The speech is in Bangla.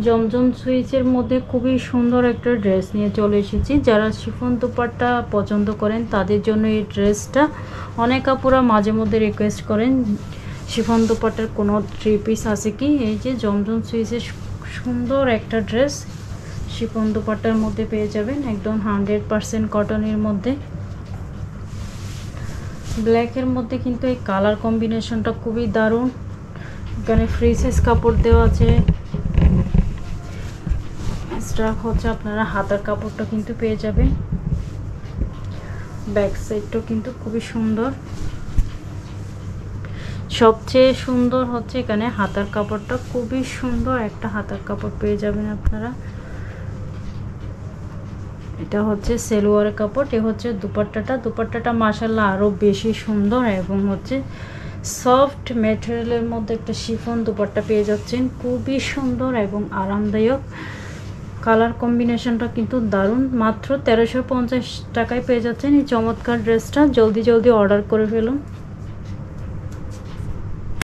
জমজম সুইচের মধ্যে খুবই সুন্দর একটা ড্রেস নিয়ে চলে এসেছি। যারা শিফন দুপাট্টা পছন্দ করেন তাদের জন্য এই ড্রেসটা। অনেক আপুরা মাঝে মধ্যে রিকোয়েস্ট করেন শিফন দুপাট্টার কোনো 3 পিস আছে কি। এই যে জমজম সুইচের সুন্দর একটা ড্রেস শিফন দুপাট্টার মধ্যে পেয়ে যাবেন, একদম 100% কটনের মধ্যে। ব্ল্যাকের মধ্যে কিন্তু এই কালার কম্বিনেশনটা খুবই দারুণ। এখানে ফ্রি সাইজ কাপড় দেওয়া আছে। স্টাফ হচ্ছে আপনারা হাতার কাপড়টা কিন্তু পেয়ে যাবেন। ব্যাক সাইডটাও কিন্তু খুবই সুন্দর। সবচেয়ে সুন্দর হচ্ছে এখানে হাতার কাপড়টা, খুবই সুন্দর একটা হাতার কাপড় পেয়ে যাবেন আপনারা। এটা হচ্ছে সেলোয়ারের কাপড়, এ হচ্ছে দুপাট্টাটা মাশাআল্লাহ আরও বেশি সুন্দর এবং হচ্ছে সফট ম্যাটেরিয়ালের মধ্যে একটা শিফন দুপাট্টা পেয়ে যাচ্ছেন, খুবই সুন্দর এবং আরামদায়ক। কালার কম্বিনেশনটা কিন্তু দারুণ। মাত্র 1350 টাকায় পেয়ে যাচ্ছেন এই চমৎকার ড্রেসটা। জলদি অর্ডার করে ফেলুন।